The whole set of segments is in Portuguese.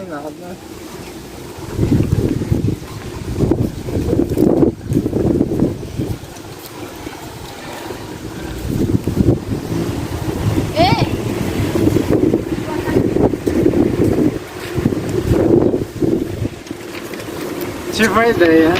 nem nada. Tive uma ideia.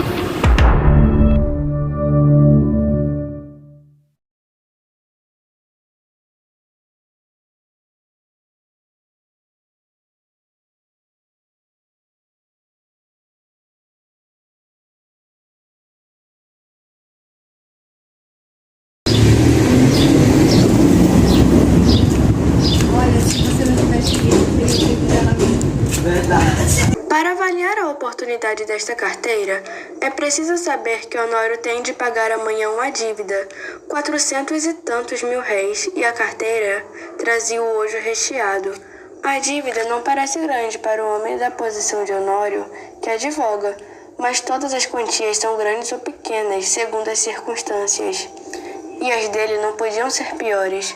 Olha, se você não tivesse visto, teria que cuidar na vida. Verdade. Para avaliar a oportunidade desta carteira, é preciso saber que Honório tem de pagar amanhã uma dívida, 400 e tantos mil réis, e a carteira trazia o ojo recheado. A dívida não parece grande para o homem da posição de Honório, que advoga, mas todas as quantias são grandes ou pequenas, segundo as circunstâncias. E as dele não podiam ser piores.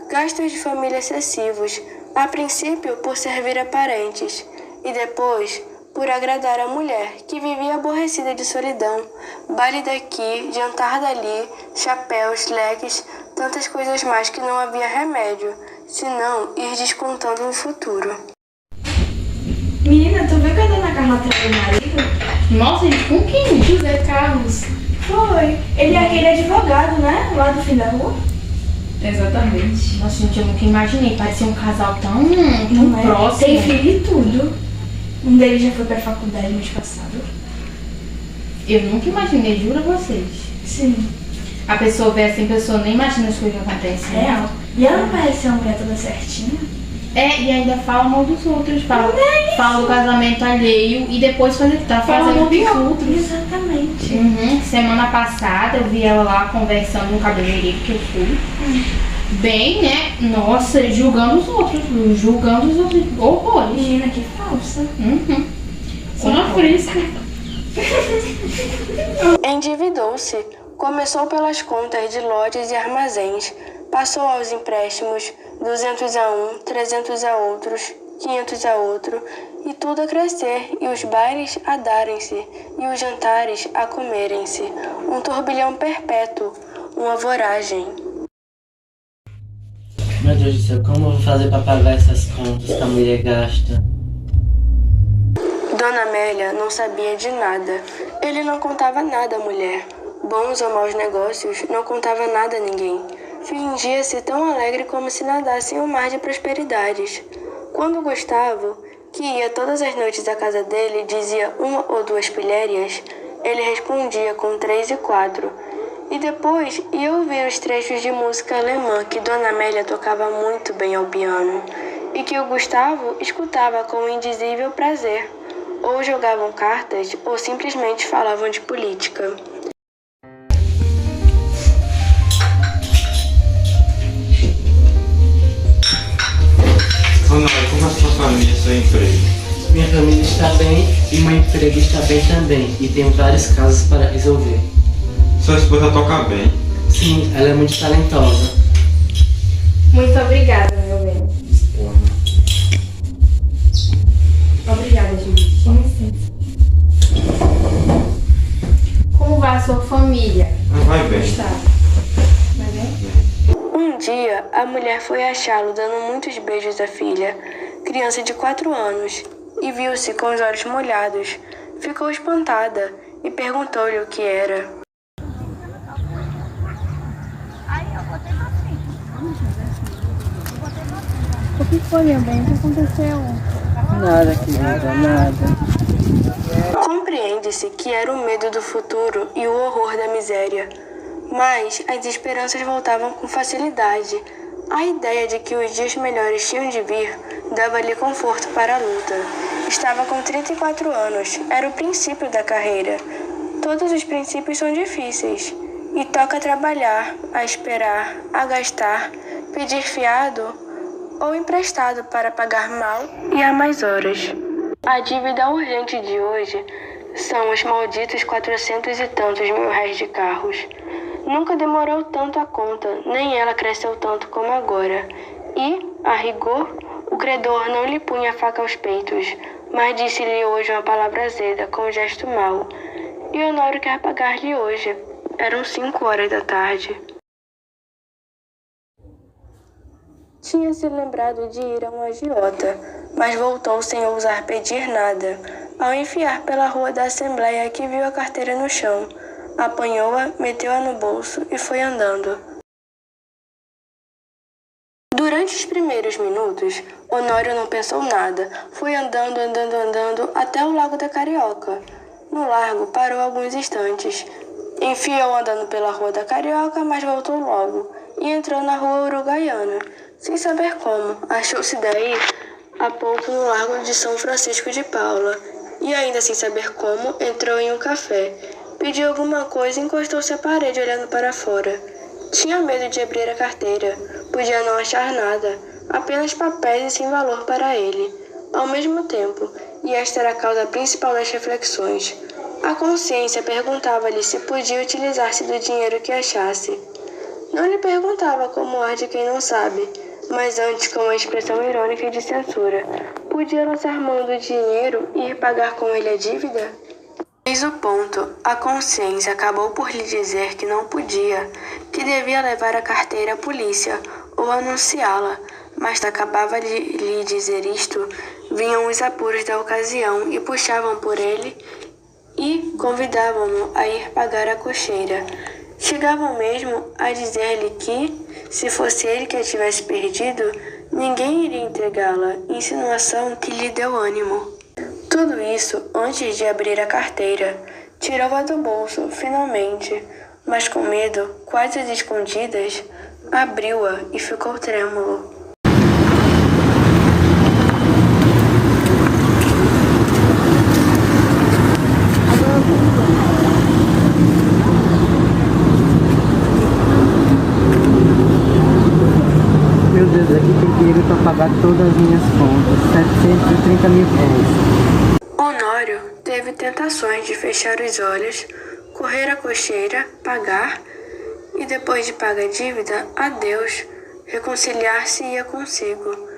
Gastos de família excessivos, a princípio por servir a parentes, e depois por agradar a mulher, que vivia aborrecida de solidão. Baile daqui, jantar dali, chapéus, leques, tantas coisas mais que não havia remédio, senão ir descontando no futuro. Menina, tu viu que a dona Carla traiu o marido? Nossa, gente, com quem? José Carlos. Foi. Ele é aquele advogado, né? Lá do fim da rua. Exatamente. Nossa, gente, eu nunca imaginei. Parecia um casal tão Não é? próximo. Tem filho e tudo. Um deles já foi pra faculdade mês passado. Eu nunca imaginei, juro a vocês. Sim. A pessoa vê assim, a pessoa nem imagina as coisas que acontecem. Real. E ela não parece uma mulher toda certinha? É, e ainda fala mal dos outros. Fala do casamento alheio e depois tá fazendo filtros. Exatamente. Uhum. Semana passada eu vi ela lá conversando no cabeleireiro que eu fui. Bem, né? Nossa, julgando os outros horrores. Menina, que falsa. Uhum. Só na fresca. Endividou-se. Começou pelas contas de lojas e armazéns, passou aos empréstimos, 200 a um, 300 a outros, 500 a outro, e tudo a crescer, e os bares a darem-se, e os jantares a comerem-se. Um turbilhão perpétuo, uma voragem. Meu Deus do céu, como eu vou fazer pra pagar essas contas que a mulher gasta? Dona Amélia não sabia de nada. Ele não contava nada à mulher. Bons ou maus negócios, não contava nada a ninguém. Fingia-se tão alegre como se nadasse em um mar de prosperidades. Quando Gustavo, que ia todas as noites à casa dele, dizia uma ou duas pilhérias, ele respondia com 3 e 4. E depois ia ouvir os trechos de música alemã que Dona Amélia tocava muito bem ao piano, e que o Gustavo escutava com indizível prazer. Ou jogavam cartas, ou simplesmente falavam de política. Honório, como a sua família e seu emprego? Minha família está bem e meu emprego está bem também. E tenho vários casos para resolver. Sua esposa toca bem. Sim, ela é muito talentosa. Muito obrigada, meu bem. Obrigada, Júlia. Com licença. Como vai a sua família? Vai bem. Vai bem? Um dia, a mulher foi achá-lo dando muitos beijos à filha, criança de 4 anos, e viu-se com os olhos molhados. Ficou espantada e perguntou-lhe o que era. O que foi, meu bem? O que aconteceu? Nada, querida, nada. Compreende-se que era o medo do futuro e o horror da miséria. Mas as esperanças voltavam com facilidade. A ideia de que os dias melhores tinham de vir dava-lhe conforto para a luta. Estava com 34 anos, era o princípio da carreira. Todos os princípios são difíceis. E toca trabalhar, a esperar, a gastar, pedir fiado ou emprestado para pagar mal e a mais horas. A dívida urgente de hoje são os malditos 400 e tantos mil réis de carros. Nunca demorou tanto a conta, nem ela cresceu tanto como agora. E, a rigor, o credor não lhe punha a faca aos peitos. mas disse-lhe hoje uma palavra azeda, com um gesto mau. E Honório quer pagar-lhe hoje. Eram 5 horas da tarde. Tinha se lembrado de ir a um agiota, mas voltou sem ousar pedir nada. Ao enfiar pela rua da Assembleia que viu a carteira no chão, apanhou-a, meteu-a no bolso e foi andando. Durante os primeiros minutos, Honório não pensou nada. Foi andando até o Lago da Carioca. No largo, parou alguns instantes. Enfiou andando pela Rua da Carioca, mas voltou logo e entrou na Rua Uruguaiana. Sem saber como, achou-se daí a pouco no Largo de São Francisco de Paula. E ainda sem saber como, entrou em um café. Pediu alguma coisa e encostou-se à parede olhando para fora. Tinha medo de abrir a carteira. Podia não achar nada, apenas papéis e sem valor para ele. Ao mesmo tempo, e esta era a causa principal das reflexões, a consciência perguntava-lhe se podia utilizar-se do dinheiro que achasse. Não lhe perguntava como ar de quem não sabe, mas antes com uma expressão irônica de censura. Podia lançar mão do dinheiro e ir pagar com ele a dívida? Eis o ponto. A consciência acabou por lhe dizer que não podia, que devia levar a carteira à polícia ou anunciá-la, mas acabava de lhe dizer isto, vinham os apuros da ocasião e puxavam por ele e convidavam-no a ir pagar a cocheira. Chegavam mesmo a dizer-lhe que, se fosse ele que a tivesse perdido, ninguém iria entregá-la, insinuação que lhe deu ânimo. Tudo isso antes de abrir a carteira. Tirou-a do bolso, finalmente, mas com medo, quase às escondidas, abriu-a e ficou trêmulo. Meu Deus, aqui tem dinheiro para pagar todas as minhas contas. 730 mil reais. Honório teve tentações de fechar os olhos, correr a cocheira, pagar e depois de pagar a dívida, adeus, reconciliar-se-ia consigo.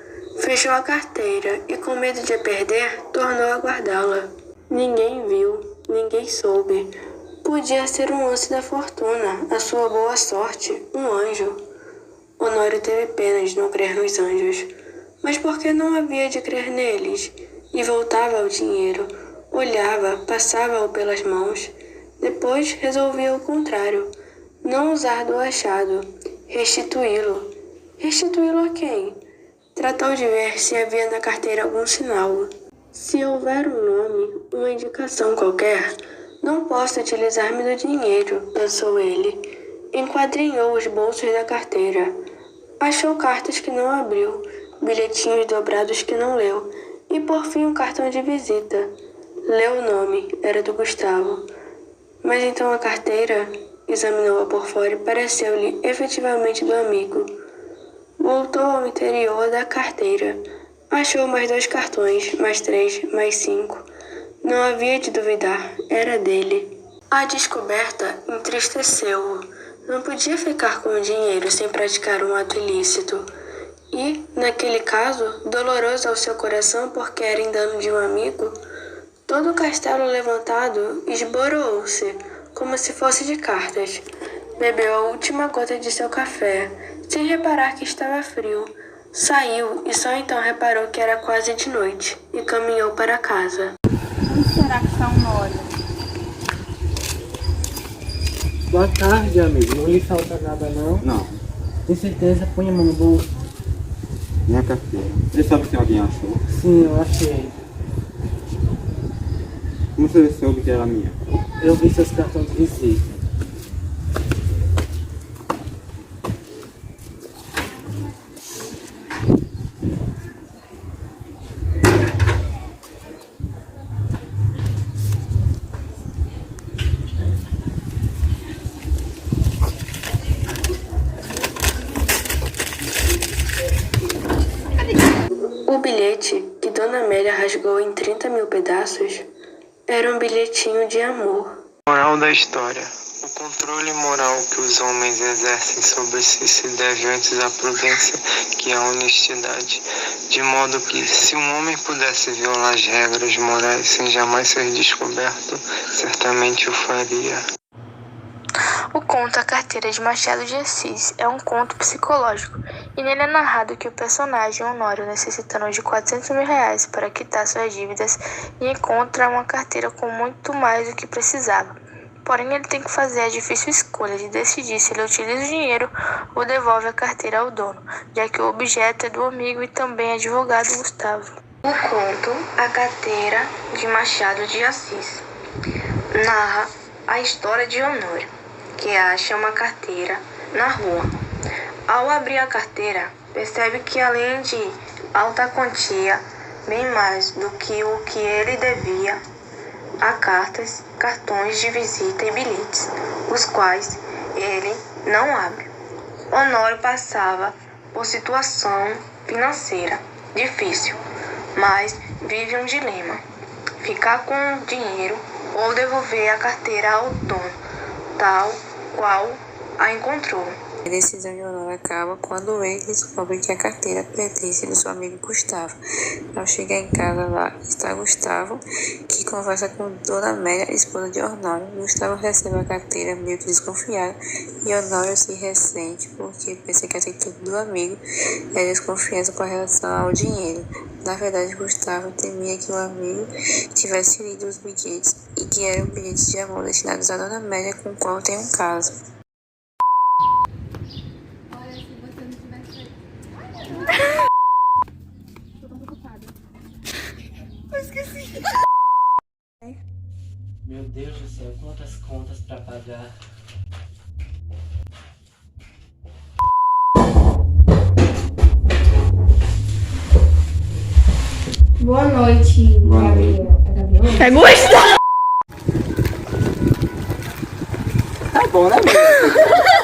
Fechou a carteira e com medo de a perder, tornou a guardá-la. Ninguém viu, ninguém soube. Podia ser um lance da fortuna, a sua boa sorte, um anjo. Honório teve pena de não crer nos anjos, mas por que não havia de crer neles? E voltava ao dinheiro, olhava, passava-o pelas mãos. Depois resolvia o contrário, não usar do achado, restituí-lo. Restituí-lo a quem? Tratou de ver se havia na carteira algum sinal. Se houver um nome, uma indicação qualquer, não posso utilizar-me do dinheiro, pensou ele. Enquadrinhou os bolsos da carteira. Achou cartas que não abriu, bilhetinhos dobrados que não leu, e por fim um cartão de visita. Leu o nome, era do Gustavo. Mas então a carteira, examinou-a por fora e pareceu-lhe efetivamente do amigo. Voltou ao interior da carteira. Achou mais 2 cartões, mais 3, mais 5. Não havia de duvidar, era dele. A descoberta entristeceu-o. Não podia ficar com o dinheiro sem praticar um ato ilícito. E, naquele caso, doloroso ao seu coração porque era em dano de um amigo, todo o castelo levantado esboroou-se, como se fosse de cartas. Bebeu a última gota de seu café, sem reparar que estava frio. Saiu e só então reparou que era quase de noite e caminhou para casa. Onde será que está o Honório? Boa tarde, amigo. Não lhe falta nada, não? Não, Tem certeza? Põe a mão no bolso. minha carteira. Você sabe se alguém achou? Sim, eu achei. Como você soube que era minha? Eu vi seus cartões de visita. O bilhete, que Dona Amélia rasgou em 30 mil pedaços, era um bilhetinho de amor. Moral da história: o O controle moral que os homens exercem sobre si se deve antes à prudência que à honestidade, de modo que, se um homem pudesse violar as regras morais sem jamais ser descoberto, certamente o faria. O conto A Carteira de Machado de Assis é um conto psicológico e nele é narrado que o personagem Honório, necessitando de 400 mil reais para quitar suas dívidas, encontra uma carteira com muito mais do que precisava. Porém, ele tem que fazer a difícil escolha de decidir se ele utiliza o dinheiro ou devolve a carteira ao dono, já que o objeto é do amigo e também advogado Gustavo. O conto A Carteira de Machado de Assis narra a história de Honório, que acha uma carteira na rua. Ao abrir a carteira, percebe que além de alta quantia, bem mais do que o que ele devia, há cartas, cartões de visita e bilhetes, os quais ele não abre. Honório passava por situação financeira difícil, mas vive um dilema: ficar com o dinheiro ou devolver a carteira ao dono, tal qual a encontrou. A decisão de Honório acaba quando ele descobre que a carteira pertence ao seu amigo Gustavo. Ao chegar em casa, lá está Gustavo, que conversa com Dona Amélia, esposa de Honório. Gustavo recebe a carteira meio que desconfiado e Honório se ressente porque pensa que a atitude do amigo é desconfiança com relação ao dinheiro. Na verdade, Gustavo temia que o amigo tivesse lido os bilhetes e que eram bilhetes de amor destinados a Dona Amélia, com o qual tem um caso. Olha, se você não tivesse Tô tão preocupada. Eu esqueci. Meu Deus do céu, quantas contas pra pagar. Boa noite, Gabriel. É Gabriel? É Gustavo! Tá bom, né, amiga?